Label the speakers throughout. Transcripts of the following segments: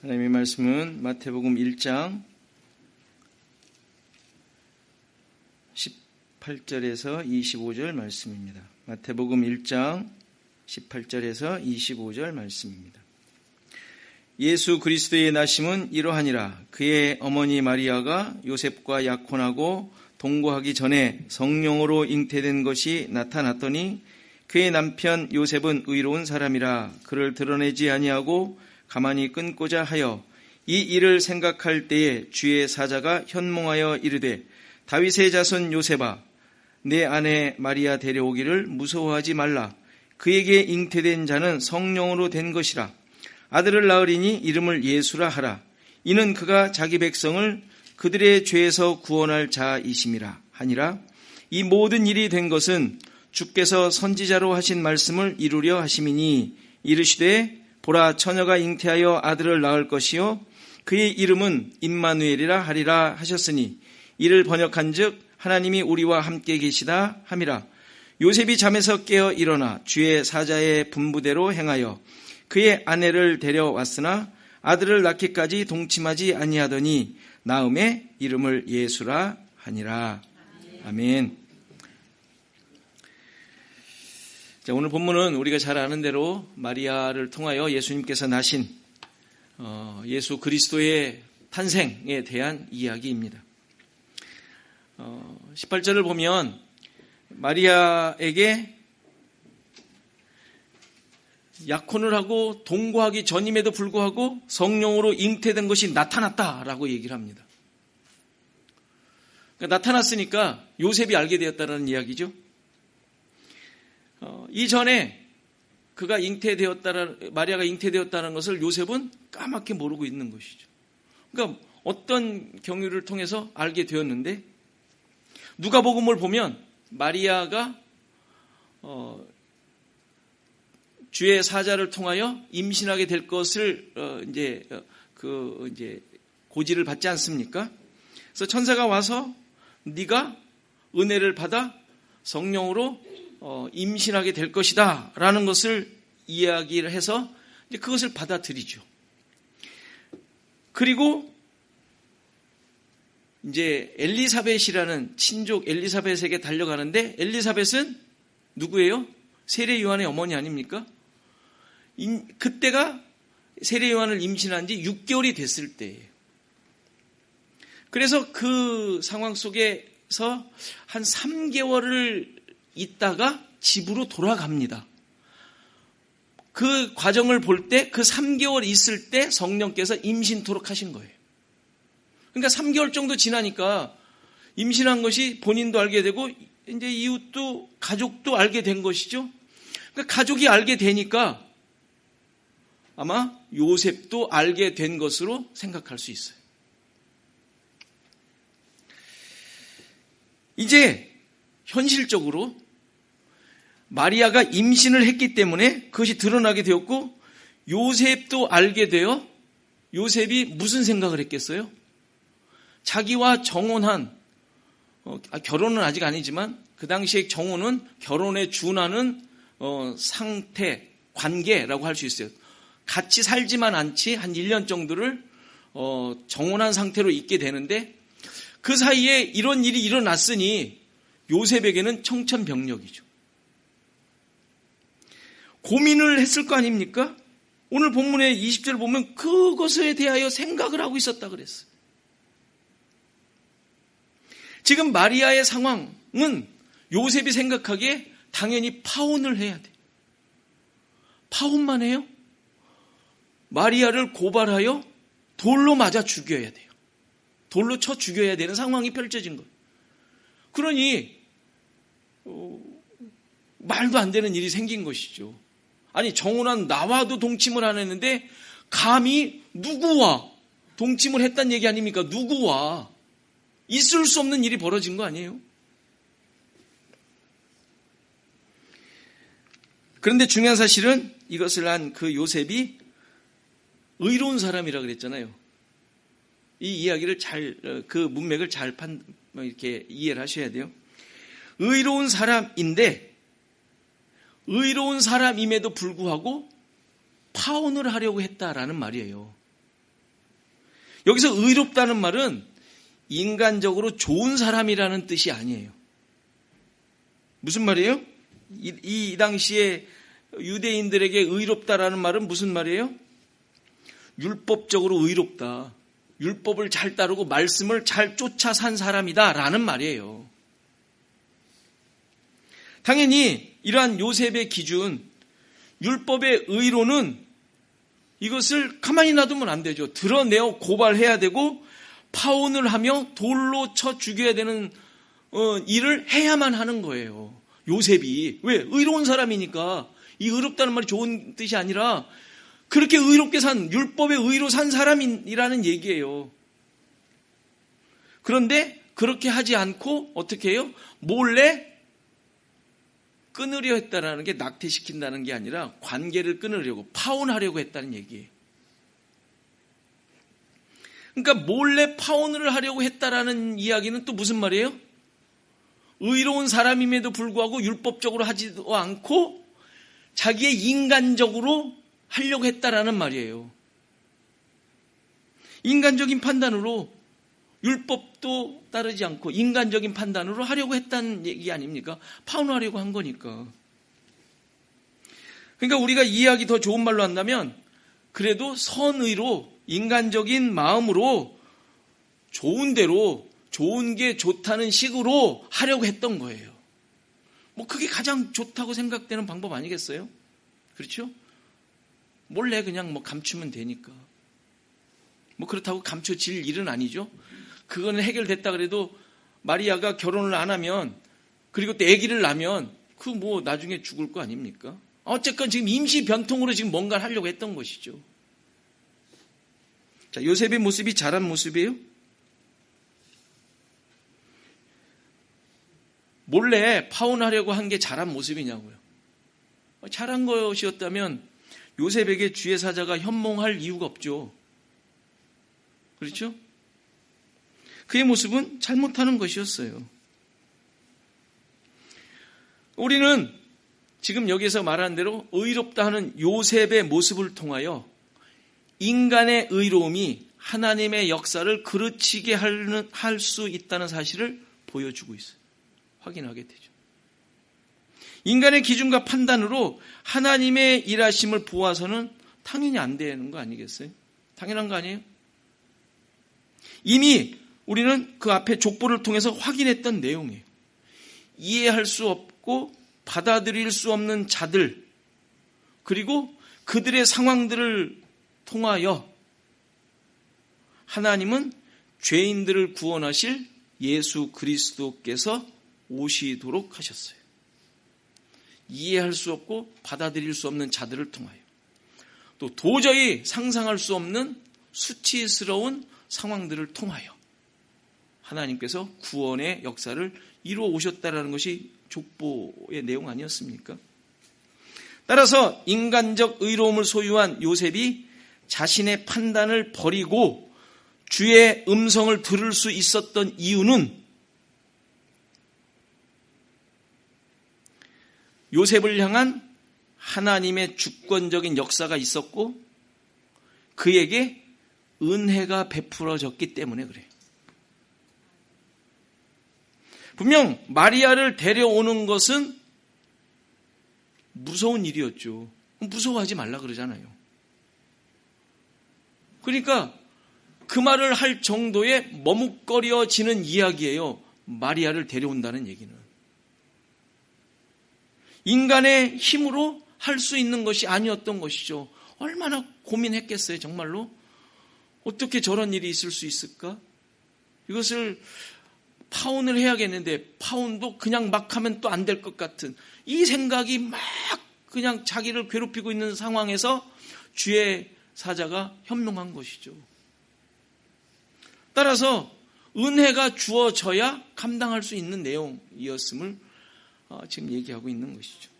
Speaker 1: 하나님의 말씀은 마태복음 1장 18절에서 25절 말씀입니다. 마태복음 1장 18절에서 25절 말씀입니다. 예수 그리스도의 나심은 이러하니라. 그의 어머니 마리아가 요셉과 약혼하고 동거하기 전에 성령으로 잉태된 것이 나타났더니 그의 남편 요셉은 의로운 사람이라 그를 드러내지 아니하고 가만히 끊고자 하여 이 일을 생각할 때에 주의 사자가 현몽하여 이르되 다윗의 자손 요셉아 내 아내 마리아 데려오기를 무서워하지 말라. 그에게 잉태된 자는 성령으로 된 것이라. 아들을 낳으리니 이름을 예수라 하라. 이는 그가 자기 백성을 그들의 죄에서 구원할 자이심이라 하니라. 이 모든 일이 된 것은 주께서 선지자로 하신 말씀을 이루려 하심이니 이르시되 보라 처녀가 잉태하여 아들을 낳을 것이요 그의 이름은 임마누엘이라 하리라 하셨으니 이를 번역한즉 하나님이 우리와 함께 계시다 함이라. 요셉이 잠에서 깨어 일어나 주의 사자의 분부대로 행하여 그의 아내를 데려왔으나 아들을 낳기까지 동침하지 아니하더니 나음에 이름을 예수라 하니라. 아멘. 자, 오늘 본문은 우리가 잘 아는 대로 마리아를 통하여 예수님께서 나신 예수 그리스도의 탄생에 대한 이야기입니다. 18절을 보면 마리아에게 약혼을 하고 동거하기 전임에도 불구하고 성령으로 잉태된 것이 나타났다라고 얘기를 합니다. 그러니까 나타났으니까 요셉이 알게 되었다는 이야기죠. 이전에 마리아가 잉태되었다는 것을 요셉은 까맣게 모르고 있는 것이죠. 그러니까 어떤 경유를 통해서 알게 되었는데 누가복음을 보면 마리아가 주의 사자를 통하여 임신하게 될 것을 이제 고지를 받지 않습니까? 그래서 천사가 와서 네가 은혜를 받아 성령으로 임신하게 될 것이다 라는 것을 이야기를 해서 이제 그것을 받아들이죠. 그리고 이제 엘리사벳이라는 친족 엘리사벳에게 달려가는데 엘리사벳은 누구예요? 세례 요한의 어머니 아닙니까? 그때가 세례 요한을 임신한 지 6개월이 됐을 때예요. 그래서 그 상황 속에서 한 3개월을 있다가 집으로 돌아갑니다. 그 과정을 볼 때 그 3개월 있을 때 성령께서 임신토록 하신 거예요. 그러니까 3개월 정도 지나니까 임신한 것이 본인도 알게 되고 이제 이웃도 가족도 알게 된 것이죠. 그러니까 가족이 알게 되니까 아마 요셉도 알게 된 것으로 생각할 수 있어요. 이제 현실적으로 마리아가 임신을 했기 때문에 그것이 드러나게 되었고 요셉도 알게 되어 요셉이 무슨 생각을 했겠어요? 자기와 정혼한 결혼은 아직 아니지만 그 당시에 정혼은 결혼에 준하는 상태, 관계라고 할 수 있어요. 같이 살지만 않지 한 1년 정도를 정혼한 상태로 있게 되는데 그 사이에 이런 일이 일어났으니 요셉에게는 청천벽력이죠. 고민을 했을 거 아닙니까? 오늘 본문의 20절 보면 그것에 대하여 생각을 하고 있었다 그랬어요. 지금 마리아의 상황은 요셉이 생각하기에 당연히 파혼을 해야 돼. 파혼만 해요? 마리아를 고발하여 돌로 맞아 죽여야 돼요. 돌로 쳐 죽여야 되는 상황이 펼쳐진 거예요. 그러니 말도 안 되는 일이 생긴 것이죠. 아니 정혼한 나와도 동침을 안 했는데 감히 누구와 동침을 했단 얘기 아닙니까? 누구와. 있을 수 없는 일이 벌어진 거 아니에요? 그런데 중요한 사실은 이것을 한 그 요셉이 의로운 사람이라 그랬잖아요. 이 이야기를 그 문맥을 잘 이렇게 이해를 하셔야 돼요. 의로운 사람인데 의로운 사람임에도 불구하고 파혼을 하려고 했다라는 말이에요. 여기서 의롭다는 말은 인간적으로 좋은 사람이라는 뜻이 아니에요. 무슨 말이에요? 이 당시에 유대인들에게 의롭다라는 말은 무슨 말이에요? 율법적으로 의롭다. 율법을 잘 따르고 말씀을 잘 쫓아 산 사람이다 라는 말이에요. 당연히 이러한 요셉의 기준, 율법의 의로는 이것을 가만히 놔두면 안 되죠. 드러내어 고발해야 되고 파혼을 하며 돌로 쳐 죽여야 되는 일을 해야만 하는 거예요. 요셉이. 왜? 의로운 사람이니까. 이 의롭다는 말이 좋은 뜻이 아니라 그렇게 의롭게 산, 율법의 의로 산 사람이라는 얘기예요. 그런데 그렇게 하지 않고 어떻게 해요? 몰래 끊으려 했다라는 게 낙태시킨다는 게 아니라 관계를 끊으려고, 파혼하려고 했다는 얘기예요. 그러니까 몰래 파혼을 하려고 했다라는 이야기는 또 무슨 말이에요? 의로운 사람임에도 불구하고 율법적으로 하지도 않고 자기의 인간적으로 하려고 했다라는 말이에요. 인간적인 판단으로, 율법도 따르지 않고 인간적인 판단으로 하려고 했다는 얘기 아닙니까? 파혼하려고 한 거니까. 그러니까 우리가 이해하기 더 좋은 말로 한다면 그래도 선의로, 인간적인 마음으로 좋은 대로, 좋은 게 좋다는 식으로 하려고 했던 거예요. 뭐 그게 가장 좋다고 생각되는 방법 아니겠어요? 그렇죠? 몰래 그냥 뭐 감추면 되니까. 뭐 그렇다고 감춰질 일은 아니죠. 그거는 해결됐다 그래도 마리아가 결혼을 안 하면, 그리고 또 아기를 낳으면 그 뭐 나중에 죽을 거 아닙니까? 어쨌건 지금 임시 변통으로 지금 뭔가를 하려고 했던 것이죠. 자, 요셉의 모습이 잘한 모습이에요? 몰래 파혼하려고 한 게 잘한 모습이냐고요. 잘한 것이었다면 요셉에게 주의 사자가 현몽할 이유가 없죠. 그렇죠? 그의 모습은 잘못하는 것이었어요. 우리는 지금 여기서 말하는 대로 의롭다 하는 요셉의 모습을 통하여 인간의 의로움이 하나님의 역사를 그르치게 할 수 있다는 사실을 보여주고 있어요. 확인하게 되죠. 인간의 기준과 판단으로 하나님의 일하심을 보아서는 당연히 안 되는 거 아니겠어요? 당연한 거 아니에요? 이미 우리는 그 앞에 족보를 통해서 확인했던 내용이에요. 이해할 수 없고 받아들일 수 없는 자들, 그리고 그들의 상황들을 통하여 하나님은 죄인들을 구원하실 예수 그리스도께서 오시도록 하셨어요. 이해할 수 없고 받아들일 수 없는 자들을 통하여, 또 도저히 상상할 수 없는 수치스러운 상황들을 통하여 하나님께서 구원의 역사를 이루어 오셨다는 것이 족보의 내용 아니었습니까? 따라서 인간적 의로움을 소유한 요셉이 자신의 판단을 버리고 주의 음성을 들을 수 있었던 이유는 요셉을 향한 하나님의 주권적인 역사가 있었고 그에게 은혜가 베풀어졌기 때문에 그래요. 분명 마리아를 데려오는 것은 무서운 일이었죠. 무서워하지 말라 그러잖아요. 그러니까 그 말을 할 정도의 머뭇거려지는 이야기예요. 마리아를 데려온다는 얘기는. 인간의 힘으로 할 수 있는 것이 아니었던 것이죠. 얼마나 고민했겠어요, 정말로. 어떻게 저런 일이 있을 수 있을까? 이것을 파혼을 해야겠는데 파혼도 그냥 막 하면 또 안 될 것 같은 이 생각이 막 그냥 자기를 괴롭히고 있는 상황에서 주의 사자가 현몽한 것이죠. 따라서 은혜가 주어져야 감당할 수 있는 내용이었음을 지금 얘기하고 있는 것이죠.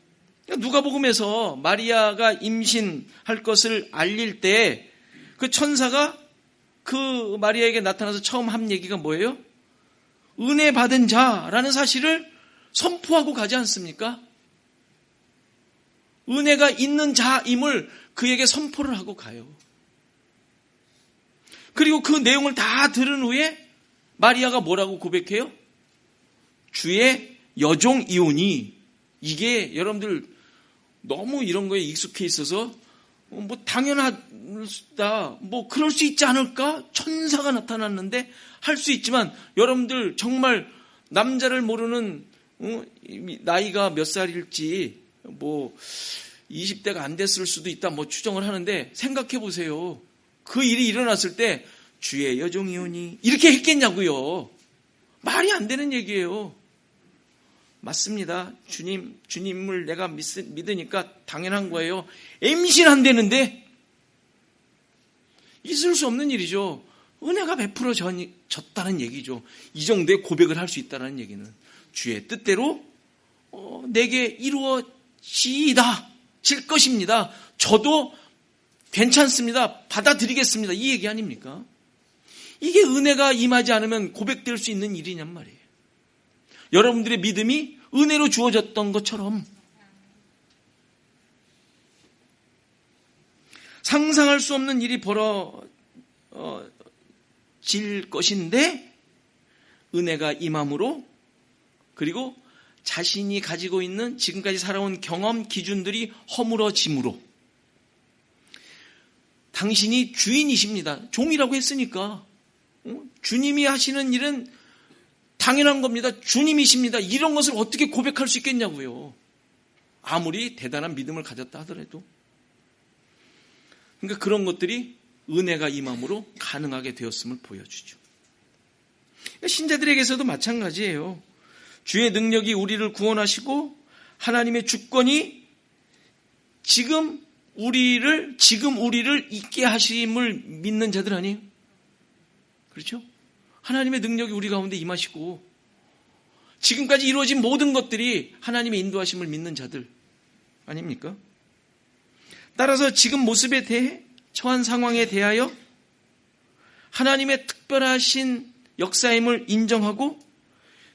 Speaker 1: 누가복음에서 마리아가 임신할 것을 알릴 때 그 천사가 그 마리아에게 나타나서 처음 한 얘기가 뭐예요? 은혜 받은 자라는 사실을 선포하고 가지 않습니까? 은혜가 있는 자임을 그에게 선포를 하고 가요. 그리고 그 내용을 다 들은 후에 마리아가 뭐라고 고백해요? 주의 여종이오니. 이게 여러분들 너무 이런 거에 익숙해 있어서 뭐 당연하다, 뭐 그럴 수 있지 않을까? 천사가 나타났는데 할 수 있지만 여러분들 정말 남자를 모르는 나이가 몇 살일지 뭐 20대가 안 됐을 수도 있다 뭐 추정을 하는데 생각해 보세요. 그 일이 일어났을 때 주의 여종이오니 이렇게 했겠냐고요. 말이 안 되는 얘기예요. 맞습니다. 주님을 내가 믿으니까 당연한 거예요. 임신한다는데 있을 수 없는 일이죠. 은혜가 베풀어졌다는 얘기죠. 이 정도의 고백을 할 수 있다는 얘기는 주의 뜻대로 내게 이루어지다 질 것입니다. 저도 괜찮습니다. 받아들이겠습니다. 이 얘기 아닙니까? 이게 은혜가 임하지 않으면 고백될 수 있는 일이냔 말이에요. 여러분들의 믿음이 은혜로 주어졌던 것처럼 상상할 수 없는 일이 벌어질 것인데 은혜가 임함으로 그리고 자신이 가지고 있는 지금까지 살아온 경험 기준들이 허물어짐으로 당신이 주인이십니다. 종이라고 했으니까 주님이 하시는 일은 당연한 겁니다. 주님이십니다. 이런 것을 어떻게 고백할 수 있겠냐고요. 아무리 대단한 믿음을 가졌다 하더라도. 그러니까 그런 것들이 은혜가 임함으로 가능하게 되었음을 보여주죠. 신자들에게서도 마찬가지예요. 주의 능력이 우리를 구원하시고 하나님의 주권이 지금 우리를 있게 하심을 믿는 자들 아니에요? 그렇죠? 하나님의 능력이 우리 가운데 임하시고 지금까지 이루어진 모든 것들이 하나님의 인도하심을 믿는 자들 아닙니까? 따라서 지금 모습에 대해 처한 상황에 대하여 하나님의 특별하신 역사임을 인정하고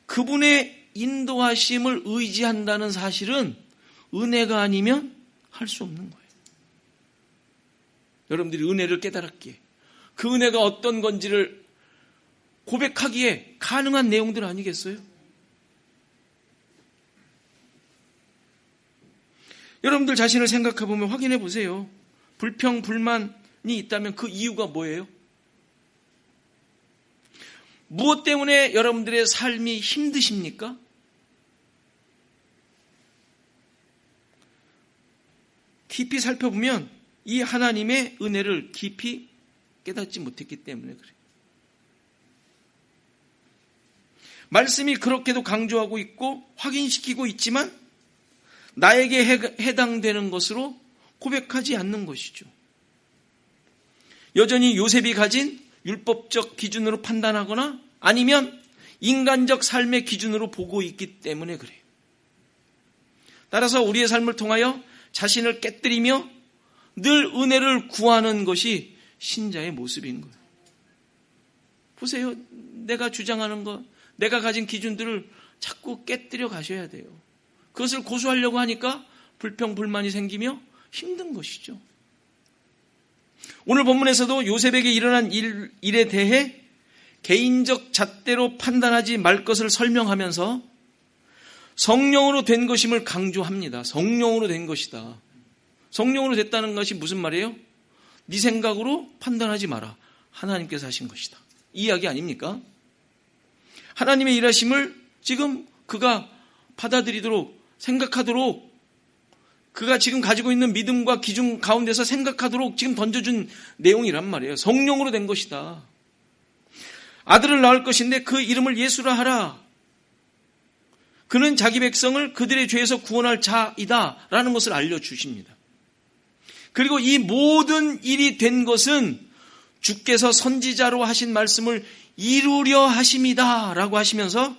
Speaker 1: 그분의 인도하심을 의지한다는 사실은 은혜가 아니면 할 수 없는 거예요. 여러분들이 은혜를 깨달았기에 그 은혜가 어떤 건지를 고백하기에 가능한 내용들 아니겠어요? 여러분들 자신을 생각해 보면 확인해 보세요. 불평, 불만이 있다면 그 이유가 뭐예요? 무엇 때문에 여러분들의 삶이 힘드십니까? 깊이 살펴보면 이 하나님의 은혜를 깊이 깨닫지 못했기 때문에 그래요. 말씀이 그렇게도 강조하고 있고 확인시키고 있지만 나에게 해당되는 것으로 고백하지 않는 것이죠. 여전히 요셉이 가진 율법적 기준으로 판단하거나 아니면 인간적 삶의 기준으로 보고 있기 때문에 그래요. 따라서 우리의 삶을 통하여 자신을 깨뜨리며 늘 은혜를 구하는 것이 신자의 모습인 거예요. 보세요. 내가 주장하는 것, 내가 가진 기준들을 자꾸 깨뜨려 가셔야 돼요. 그것을 고수하려고 하니까 불평, 불만이 생기며 힘든 것이죠. 오늘 본문에서도 요셉에게 일어난 일에 대해 개인적 잣대로 판단하지 말 것을 설명하면서 성령으로 된 것임을 강조합니다. 성령으로 된 것이다. 성령으로 됐다는 것이 무슨 말이에요? 네 생각으로 판단하지 마라. 하나님께서 하신 것이다. 이 이야기 아닙니까? 하나님의 일하심을 지금 그가 받아들이도록 생각하도록 그가 지금 가지고 있는 믿음과 기준 가운데서 생각하도록 지금 던져준 내용이란 말이에요. 성령으로 된 것이다. 아들을 낳을 것인데 그 이름을 예수라 하라. 그는 자기 백성을 그들의 죄에서 구원할 자이다 라는 것을 알려주십니다. 그리고 이 모든 일이 된 것은 주께서 선지자로 하신 말씀을 이루려 하심이다 라고 하시면서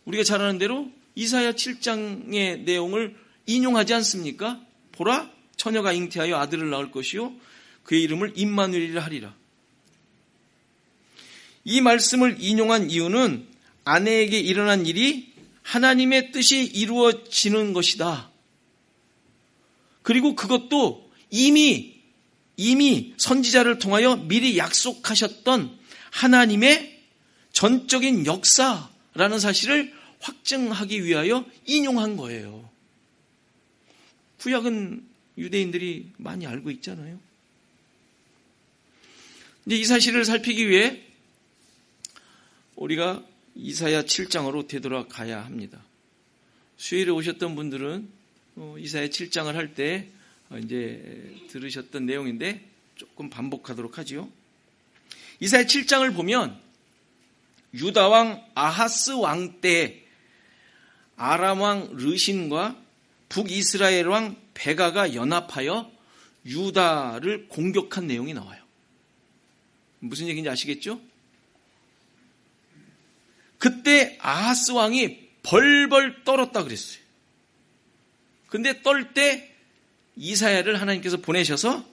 Speaker 1: 우리가 잘 아는 대로 이사야 7장의 내용을 인용하지 않습니까? 보라, 처녀가 잉태하여 아들을 낳을 것이요 그의 이름을 임마누엘이라 하리라. 이 말씀을 인용한 이유는 아내에게 일어난 일이 하나님의 뜻이 이루어지는 것이다. 그리고 그것도 이미 이미 선지자를 통하여 미리 약속하셨던 하나님의 전적인 역사라는 사실을 확증하기 위하여 인용한 거예요. 구약은 유대인들이 많이 알고 있잖아요. 이제 이 사실을 살피기 위해 우리가 이사야 7장으로 되돌아가야 합니다. 수요일에 오셨던 분들은 이사야 7장을 할 때 이제 들으셨던 내용인데 조금 반복하도록 하지요. 이사야 7장을 보면 유다 왕 아하스 왕 때 아람 왕 르신과 북이스라엘 왕 베가가 연합하여 유다를 공격한 내용이 나와요. 무슨 얘기인지 아시겠죠? 그때 아하스 왕이 벌벌 떨었다 그랬어요. 근데 떨 때 이사야를 하나님께서 보내셔서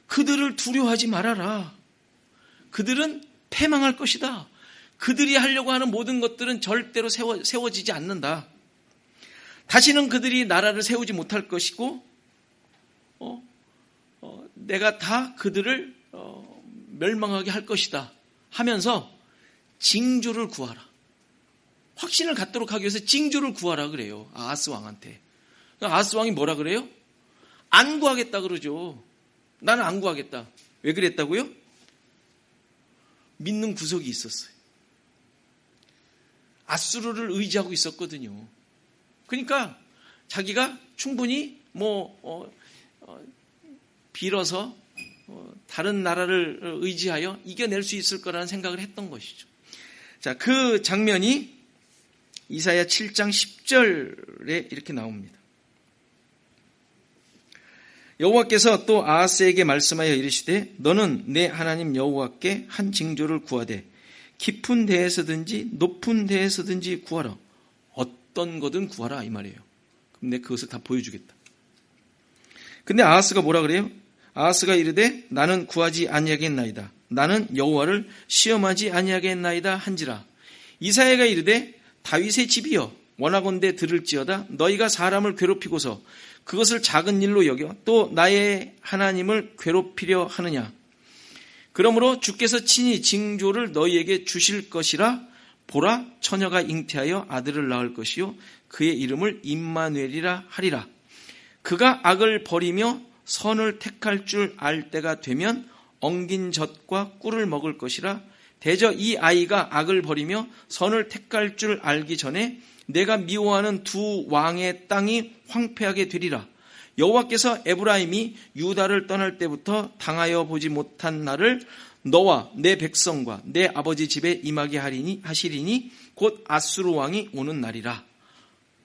Speaker 1: 그들을 두려워하지 말아라. 그들은 패망할 것이다. 그들이 하려고 하는 모든 것들은 절대로 세워지지 않는다. 다시는 그들이 나라를 세우지 못할 것이고 내가 다 그들을 멸망하게 할 것이다 하면서 징조를 구하라. 확신을 갖도록 하기 위해서 징조를 구하라 그래요. 아하스 왕한테. 아하스 왕이 뭐라 그래요? 안 구하겠다 그러죠. 나는 안 구하겠다. 왜 그랬다고요? 믿는 구석이 있었어요. 아수르를 의지하고 있었거든요. 그러니까 자기가 충분히 빌어서 다른 나라를 의지하여 이겨낼 수 있을 거라는 생각을 했던 것이죠. 자, 그 장면이 이사야 7장 10절에 이렇게 나옵니다. 여호와께서 또 아하스에게 말씀하여 이르시되 너는 내 하나님 여호와께 한 징조를 구하되 깊은 데에서든지 높은 데에서든지 구하라. 어떤 거든 구하라 이 말이에요. 그럼 내가 그것을 다 보여주겠다. 근데 아하스가 뭐라 그래요? 아하스가 이르되 나는 구하지 아니하겠나이다. 나는 여호와를 시험하지 아니하겠나이다 한지라. 이사야가 이르되 다윗의 집이여 원하건대 들을지어다. 너희가 사람을 괴롭히고서 그것을 작은 일로 여겨 또 나의 하나님을 괴롭히려 하느냐. 그러므로 주께서 친히 징조를 너희에게 주실 것이라. 보라, 처녀가 잉태하여 아들을 낳을 것이요 그의 이름을 임마누엘이라 하리라. 그가 악을 버리며 선을 택할 줄 알 때가 되면 엉긴 젖과 꿀을 먹을 것이라. 대저 이 아이가 악을 버리며 선을 택할 줄 알기 전에 내가 미워하는 두 왕의 땅이 황폐하게 되리라. 여호와께서 에브라임이 유다를 떠날 때부터 당하여 보지 못한 날을 너와 내 백성과 내 아버지 집에 임하게 하시리니 곧 아수르 왕이 오는 날이라.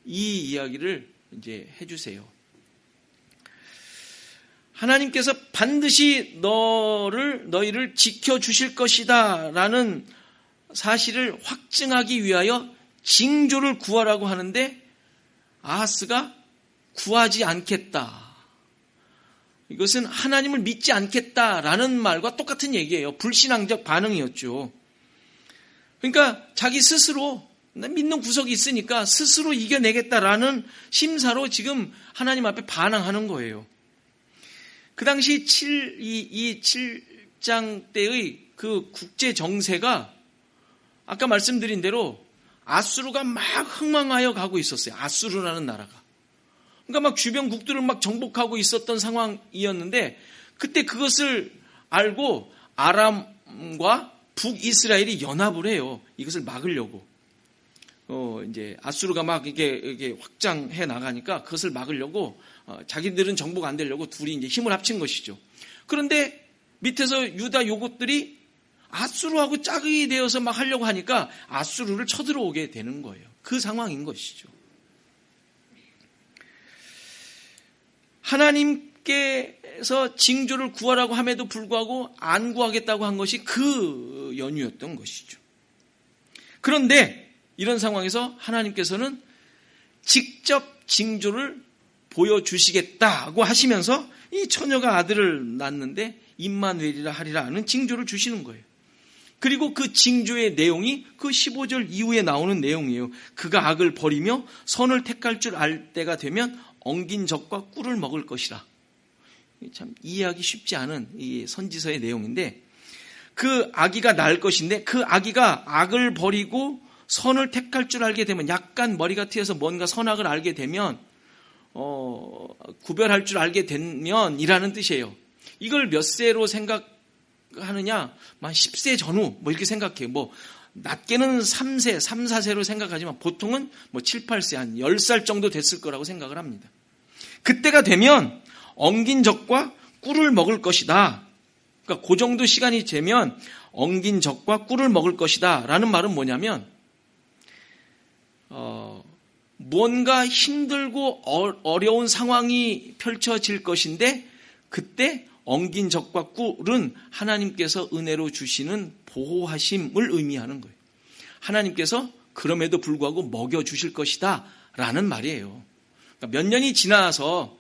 Speaker 1: 이 이야기를 이제 해주세요. 하나님께서 반드시 너희를 지켜주실 것이다 라는 사실을 확증하기 위하여 징조를 구하라고 하는데 아하스가 구하지 않겠다. 이것은 하나님을 믿지 않겠다라는 말과 똑같은 얘기예요. 불신앙적 반응이었죠. 그러니까 자기 스스로 믿는 구석이 있으니까 스스로 이겨내겠다라는 심사로 지금 하나님 앞에 반항하는 거예요. 그 당시 7장 때의 그 국제 정세가 아까 말씀드린 대로 아수르가 막 흥망하여 가고 있었어요. 아수르라는 나라가. 그러니까 막 주변 국들을 막 정복하고 있었던 상황이었는데 그때 그것을 알고 아람과 북이스라엘이 연합을 해요. 이것을 막으려고. 이제 아수르가 막 이게 확장해 나가니까 그것을 막으려고 자기들은 정복 안 되려고 둘이 이제 힘을 합친 것이죠. 그런데 밑에서 유다 요것들이 아수르하고 짝이 되어서 막 하려고 하니까 아수르를 쳐들어오게 되는 거예요. 그 상황인 것이죠. 하나님께서 징조를 구하라고 함에도 불구하고 안 구하겠다고 한 것이 그 연유였던 것이죠. 그런데 이런 상황에서 하나님께서는 직접 징조를 보여주시겠다고 하시면서 이 처녀가 아들을 낳는데 임마누엘이라 하리라는 징조를 주시는 거예요. 그리고 그 징조의 내용이 그 15절 이후에 나오는 내용이에요. 그가 악을 버리며 선을 택할 줄 알 때가 되면 엉긴 젖과 꿀을 먹을 것이라. 참 이해하기 쉽지 않은 이 선지서의 내용인데, 그 아기가 낳을 것인데 그 아기가 악을 버리고 선을 택할 줄 알게 되면, 약간 머리가 트여서 뭔가 선악을 알게 되면, 구별할 줄 알게 되면 이라는 뜻이에요. 이걸 몇 세로 생각하느냐? 한 10세 전후 뭐 이렇게 생각해요. 뭐 낮게는 3세, 3, 4세로 생각하지만 보통은 뭐 7, 8세, 한 10살 정도 됐을 거라고 생각을 합니다. 그때가 되면 엉긴 젖과 꿀을 먹을 것이다. 그러니까 그 정도 시간이 되면 엉긴 젖과 꿀을 먹을 것이다 라는 말은 뭐냐면, 뭔가 힘들고 어려운 상황이 펼쳐질 것인데, 그때 엉긴 젖과 꿀은 하나님께서 은혜로 주시는 보호하심을 의미하는 거예요. 하나님께서 그럼에도 불구하고 먹여주실 것이다 라는 말이에요. 그러니까 몇 년이 지나서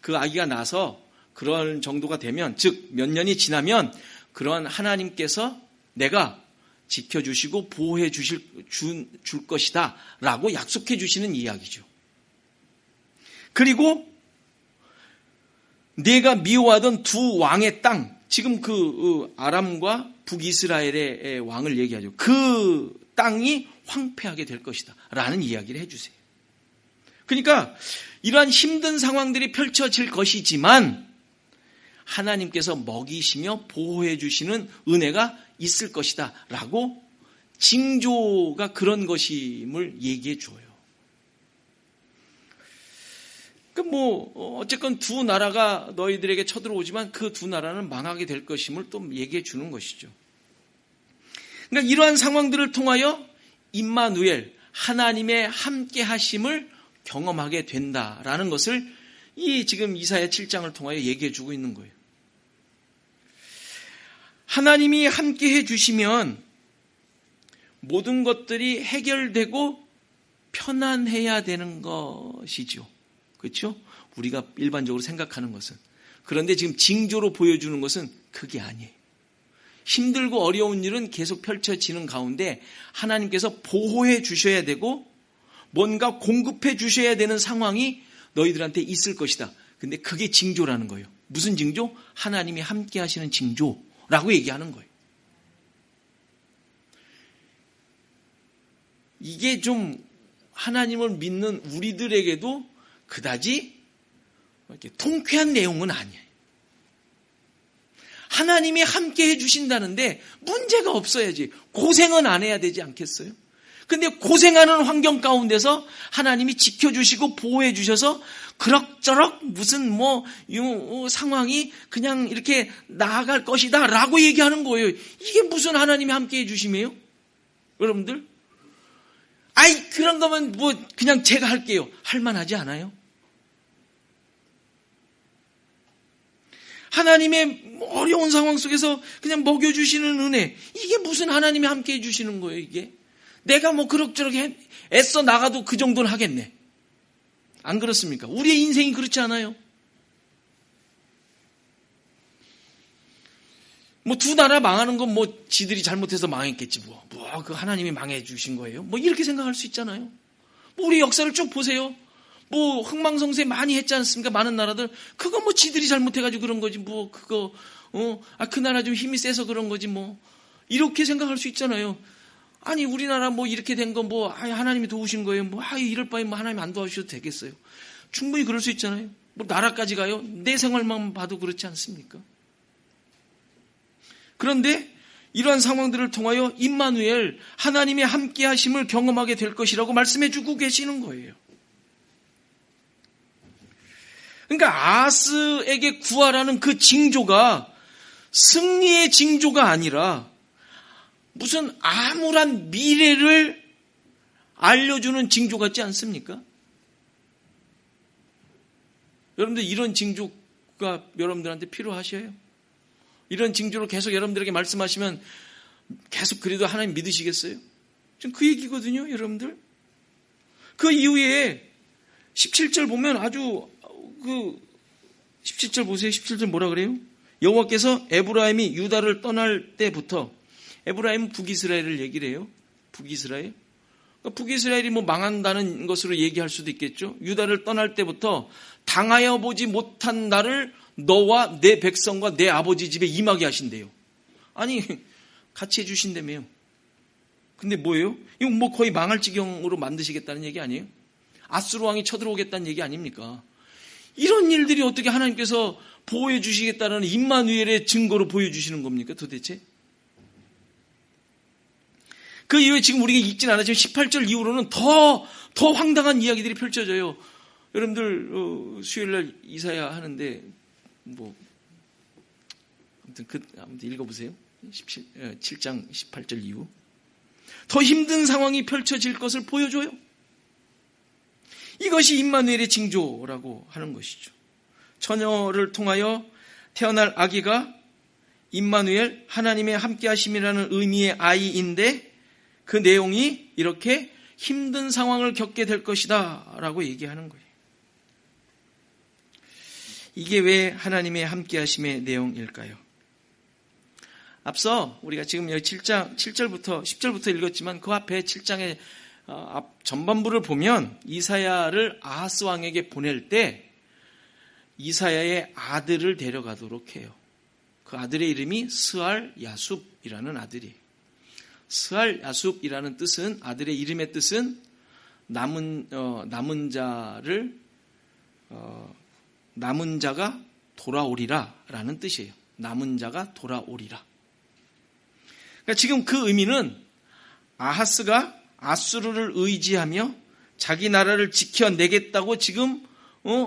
Speaker 1: 그 아기가 나서 그런 정도가 되면, 즉 몇 년이 지나면 그런 하나님께서 내가 지켜주시고 보호해 줄 것이다 라고 약속해 주시는 이야기죠. 그리고 내가 미워하던 두 왕의 땅, 지금 그 아람과 북이스라엘의 왕을 얘기하죠. 그 땅이 황폐하게 될 것이다 라는 이야기를 해주세요. 그러니까 이러한 힘든 상황들이 펼쳐질 것이지만 하나님께서 먹이시며 보호해 주시는 은혜가 있을 것이다 라고 징조가 그런 것임을 얘기해 줘요. 어쨌건 두 나라가 너희들에게 쳐들어오지만 그 두 나라는 망하게 될 것임을 또 얘기해 주는 것이죠. 그러니까 이러한 상황들을 통하여 임마누엘, 하나님의 함께 하심을 경험하게 된다라는 것을 이 지금 이사야 7장을 통하여 얘기해 주고 있는 거예요. 하나님이 함께 해 주시면 모든 것들이 해결되고 편안해야 되는 것이죠. 그렇죠? 우리가 일반적으로 생각하는 것은. 그런데 지금 징조로 보여주는 것은 그게 아니에요. 힘들고 어려운 일은 계속 펼쳐지는 가운데 하나님께서 보호해 주셔야 되고 뭔가 공급해 주셔야 되는 상황이 너희들한테 있을 것이다. 근데 그게 징조라는 거예요. 무슨 징조? 하나님이 함께 하시는 징조라고 얘기하는 거예요. 이게 좀 하나님을 믿는 우리들에게도 그다지 이렇게 통쾌한 내용은 아니에요. 하나님이 함께 해주신다는데 문제가 없어야지. 고생은 안 해야 되지 않겠어요? 근데 고생하는 환경 가운데서 하나님이 지켜주시고 보호해 주셔서 그럭저럭 무슨 상황이 그냥 이렇게 나아갈 것이다 라고 얘기하는 거예요. 이게 무슨 하나님이 함께 해주심이에요? 여러분들? 그런 거면 그냥 제가 할게요. 할만하지 않아요? 하나님의 어려운 상황 속에서 그냥 먹여주시는 은혜, 이게 무슨 하나님이 함께 해주시는 거예요, 이게? 내가 그럭저럭 애써 나가도 그 정도는 하겠네. 안 그렇습니까? 우리의 인생이 그렇지 않아요? 두 나라 망하는 건 지들이 잘못해서 망했겠지, 그 하나님이 망해 주신 거예요? 이렇게 생각할 수 있잖아요. 우리 역사를 쭉 보세요. 흥망성쇠 많이 했지 않습니까? 많은 나라들. 그거 지들이 잘못해가지고 그런 거지, 그 나라 좀 힘이 세서 그런 거지, 이렇게 생각할 수 있잖아요. 아니, 우리나라 이렇게 된 건 하나님이 도우신 거예요. 이럴 바에 하나님 안 도와주셔도 되겠어요. 충분히 그럴 수 있잖아요. 나라까지 가요? 내 생활만 봐도 그렇지 않습니까? 그런데 이러한 상황들을 통하여 임마누엘, 하나님의 함께 하심을 경험하게 될 것이라고 말씀해 주고 계시는 거예요. 그러니까 아스에게 구하라는 그 징조가 승리의 징조가 아니라 무슨 암울한 미래를 알려주는 징조 같지 않습니까? 여러분들 이런 징조가 여러분들한테 필요하셔요? 이런 징조로 계속 여러분들에게 말씀하시면 계속 그래도 하나님 믿으시겠어요? 지금 그 얘기거든요, 여러분들. 그 이후에 17절 보면 아주 17절 보세요. 17절 뭐라 그래요? 여호와께서 에브라임이 유다를 떠날 때부터, 에브라임은 북이스라엘을 얘기를 해요. 북이스라엘. 그러니까 북이스라엘이 망한다는 것으로 얘기할 수도 있겠죠. 유다를 떠날 때부터 당하여 보지 못한 나를 너와 내 백성과 내 아버지 집에 임하게 하신대요. 아니, 같이 해주신다며요. 근데 뭐예요? 이거 뭐 거의 망할 지경으로 만드시겠다는 얘기 아니에요? 아수르 왕이 쳐들어오겠다는 얘기 아닙니까? 이런 일들이 어떻게 하나님께서 보호해 주시겠다는 임마누엘의 증거로 보여주시는 겁니까 도대체? 그 이후에 지금 우리가 읽진 않았지만 18절 이후로는 더 황당한 이야기들이 펼쳐져요. 여러분들 수요일날 이사야 하는데 아무튼 읽어보세요. 7장 18절 이후 더 힘든 상황이 펼쳐질 것을 보여줘요. 이것이 임마누엘의 징조라고 하는 것이죠. 처녀를 통하여 태어날 아기가 임마누엘, 하나님의 함께하심이라는 의미의 아이인데 그 내용이 이렇게 힘든 상황을 겪게 될 것이다 라고 얘기하는 거예요. 이게 왜 하나님의 함께하심의 내용일까요? 앞서 우리가 지금 여기 7장 7절부터 10절부터 읽었지만 그 앞에 7장의 앞 전반부를 보면 이사야를 아하스 왕에게 보낼 때 이사야의 아들을 데려가도록 해요. 그 아들의 이름이 스알 야숲이라는 아들이에요. 스알 야숲이라는 뜻은 아들의 이름의 뜻은 남은 자가 돌아오리라라는 뜻이에요. 남은 자가 돌아오리라. 그러니까 지금 그 의미는 아하스가 아수르를 의지하며 자기 나라를 지켜내겠다고 지금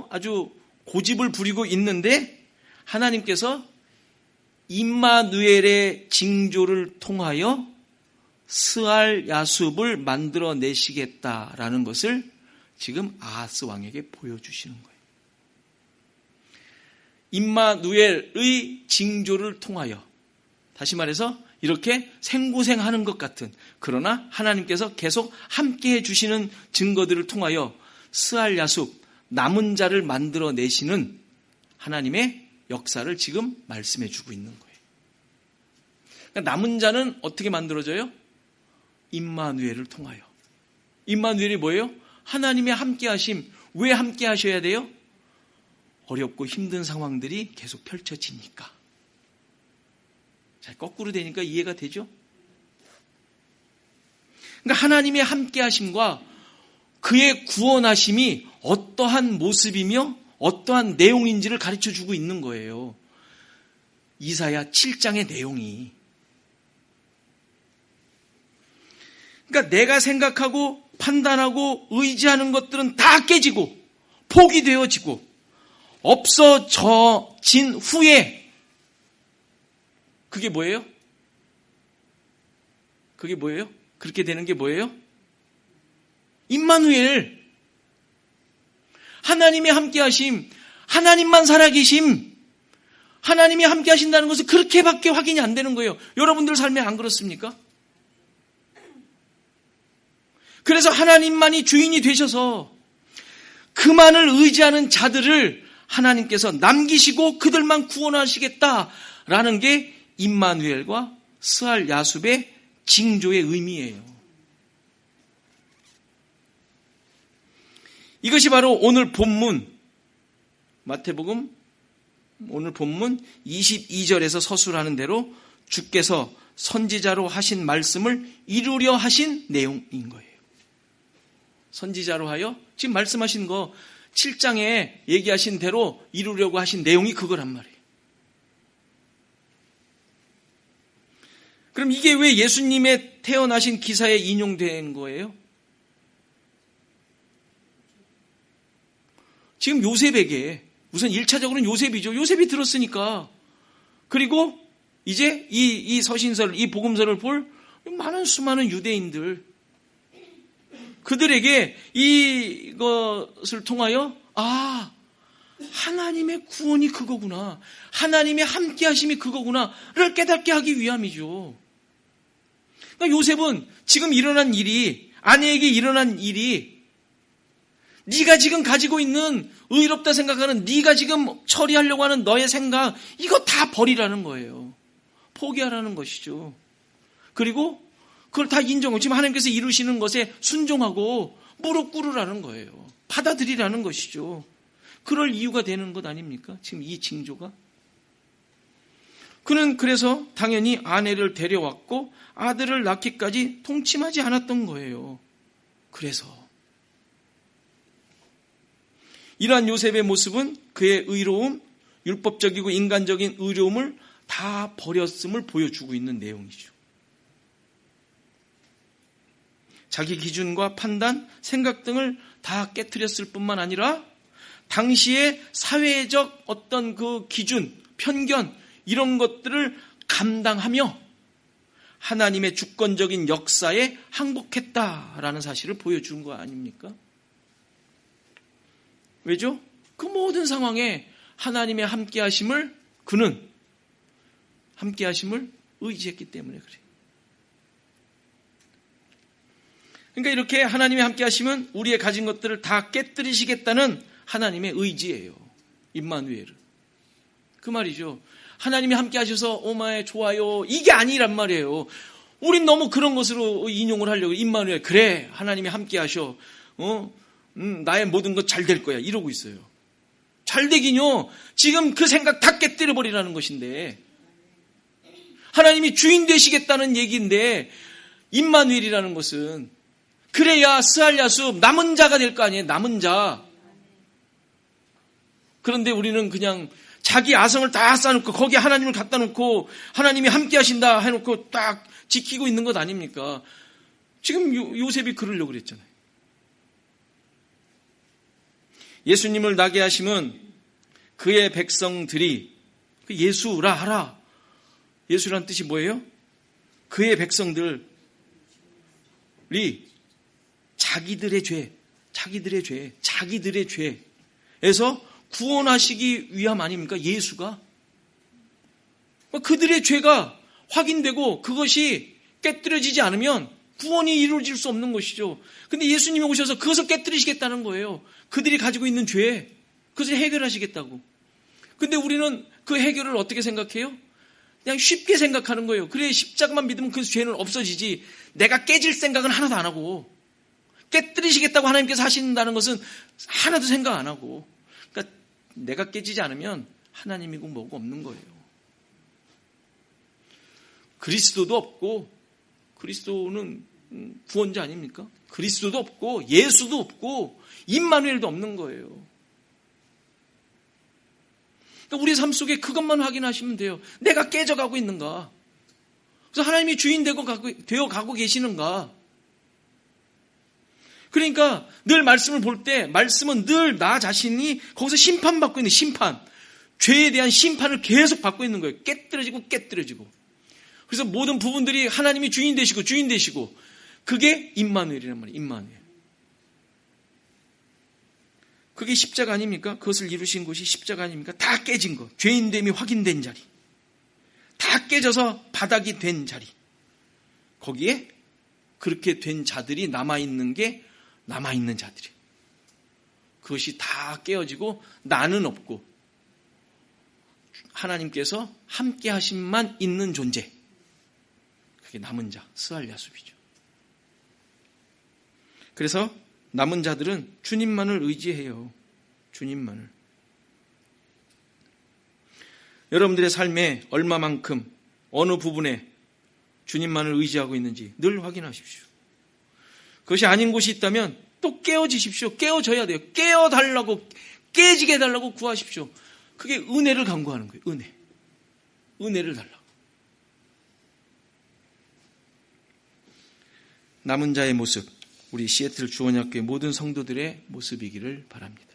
Speaker 1: 아주 고집을 부리고 있는데 하나님께서 임마누엘의 징조를 통하여 스알 야숲을 만들어내시겠다라는 것을 지금 아하스 왕에게 보여주시는 거예요. 임마누엘의 징조를 통하여, 다시 말해서 이렇게 생고생하는 것 같은, 그러나 하나님께서 계속 함께해 주시는 증거들을 통하여 스알 야숲, 남은 자를 만들어내시는 하나님의 역사를 지금 말씀해 주고 있는 거예요. 그러니까 남은 자는 어떻게 만들어져요? 임마누엘을 통하여. 임마누엘이 뭐예요? 하나님의 함께하심. 왜 함께하셔야 돼요? 어렵고 힘든 상황들이 계속 펼쳐지니까. 자, 거꾸로 되니까 이해가 되죠? 그러니까 하나님의 함께하심과 그의 구원하심이 어떠한 모습이며 어떠한 내용인지를 가르쳐주고 있는 거예요. 이사야 7장의 내용이. 그러니까 내가 생각하고 판단하고 의지하는 것들은 다 깨지고 포기되어지고 없어진 후에 그게 뭐예요? 그게 뭐예요? 그렇게 되는 게 뭐예요? 임마누엘, 하나님의 함께하심, 하나님만 살아계심, 하나님이 함께하신다는 것은 그렇게밖에 확인이 안 되는 거예요. 여러분들 삶에 안 그렇습니까? 그래서 하나님만이 주인이 되셔서 그만을 의지하는 자들을 하나님께서 남기시고 그들만 구원하시겠다라는 게 임마누엘과 스알 야숲의 징조의 의미예요. 이것이 바로 오늘 본문, 마태복음 오늘 본문 22절에서 서술하는 대로 주께서 선지자로 하신 말씀을 이루려 하신 내용인 거예요. 선지자로 하여 지금 말씀하신 거 7장에 얘기하신 대로 이루려고 하신 내용이 그거란 말이에요. 그럼 이게 왜 예수님의 태어나신 기사에 인용된 거예요? 지금 요셉에게, 우선 1차적으로는 요셉이죠. 요셉이 들었으니까. 그리고 이제 이 서신서를, 이 복음서를 볼 수많은 유대인들, 그들에게 이것을 통하여 하나님의 구원이 그거구나, 하나님의 함께하심이 그거구나를 깨닫게 하기 위함이죠. 그러니까 요셉은 지금 일어난 일이, 아내에게 일어난 일이 네가 지금 가지고 있는 의롭다 생각하는, 네가 지금 처리하려고 하는 너의 생각, 이거 다 버리라는 거예요. 포기하라는 것이죠. 그리고 그걸 다 인정하고 지금 하나님께서 이루시는 것에 순종하고 무릎 꿇으라는 거예요. 받아들이라는 것이죠. 그럴 이유가 되는 것 아닙니까? 지금 이 징조가. 그는 그래서 당연히 아내를 데려왔고 아들을 낳기까지 동침하지 않았던 거예요. 그래서 이러한 요셉의 모습은 그의 의로움, 율법적이고 인간적인 의로움을 다 버렸음을 보여주고 있는 내용이죠. 자기 기준과 판단, 생각 등을 다 깨트렸을 뿐만 아니라 당시의 사회적 어떤 그 기준, 편견 이런 것들을 감당하며 하나님의 주권적인 역사에 항복했다라는 사실을 보여준 거 아닙니까? 왜죠? 그 모든 상황에 하나님의 함께하심을 그는 함께하심을 의지했기 때문에 그래요. 그러니까 이렇게 하나님의 함께하심은 우리의 가진 것들을 다 깨뜨리시겠다는 하나님의 의지예요. 임마누엘. 그 말이죠. 하나님이 함께하셔서 오마에 좋아요. 이게 아니란 말이에요. 우린 너무 그런 것으로 인용을 하려고 임마누엘. 그래 하나님이 함께하셔. 나의 모든 것 잘 될 거야. 이러고 있어요. 잘 되긴요. 지금 그 생각 다 깨뜨려버리라는 것인데 하나님이 주인 되시겠다는 얘기인데 임마누엘이라는 것은 그래야 스알야숲 남은 자가 될 거 아니에요. 남은 자. 그런데 우리는 그냥 자기 아성을 다 쌓아놓고 거기에 하나님을 갖다 놓고 하나님이 함께 하신다 해놓고 딱 지키고 있는 것 아닙니까? 지금 요셉이 그러려고 그랬잖아요. 예수님을 나게 하심은 그의 백성들이 예수라 하라. 예수란 뜻이 뭐예요? 그의 백성들이 자기들의 죄에서 구원하시기 위함 아닙니까? 예수가. 그들의 죄가 확인되고 그것이 깨뜨려지지 않으면 구원이 이루어질 수 없는 것이죠. 근데 예수님이 오셔서 그것을 깨뜨리시겠다는 거예요. 그들이 가지고 있는 죄, 그것을 해결하시겠다고. 근데 우리는 그 해결을 어떻게 생각해요? 그냥 쉽게 생각하는 거예요. 그래 십자가만 믿으면 그 죄는 없어지지. 내가 깨질 생각은 하나도 안 하고 깨뜨리시겠다고 하나님께서 하신다는 것은 하나도 생각 안 하고 그러니까 내가 깨지지 않으면 하나님이고 뭐고 없는 거예요. 그리스도도 없고 그리스도는 구원자 아닙니까? 그리스도도 없고 예수도 없고 임마누엘도 없는 거예요. 그러니까 우리 삶 속에 그것만 확인하시면 돼요. 내가 깨져가고 있는가? 그래서 하나님이 주인 되어 가고 계시는가? 그러니까 늘 말씀을 볼 때 말씀은 늘 나 자신이 거기서 심판받고 있는 심판. 죄에 대한 심판을 계속 받고 있는 거예요. 깨뜨려지고. 그래서 모든 부분들이 하나님이 주인 되시고 그게 임마누엘이란 말이에요. 임마누엘. 그게 십자가 아닙니까? 그것을 이루신 곳이 십자가 아닙니까? 다 깨진 것. 죄인됨이 확인된 자리. 다 깨져서 바닥이 된 자리. 거기에 그렇게 된 자들이 남아있는 자들이에요. 그것이 다 깨어지고 나는 없고 하나님께서 함께 하심만 있는 존재. 그게 남은 자, 스알야숲이죠. 그래서 남은 자들은 주님만을 의지해요. 주님만을. 여러분들의 삶에 얼마만큼 어느 부분에 주님만을 의지하고 있는지 늘 확인하십시오. 그것이 아닌 곳이 있다면 또 깨어지십시오. 깨어져야 돼요. 깨어달라고 깨지게 해달라고 구하십시오. 그게 은혜를 간구하는 거예요. 은혜를 달라고. 남은 자의 모습, 우리 시애틀 주원학교의 모든 성도들의 모습이기를 바랍니다.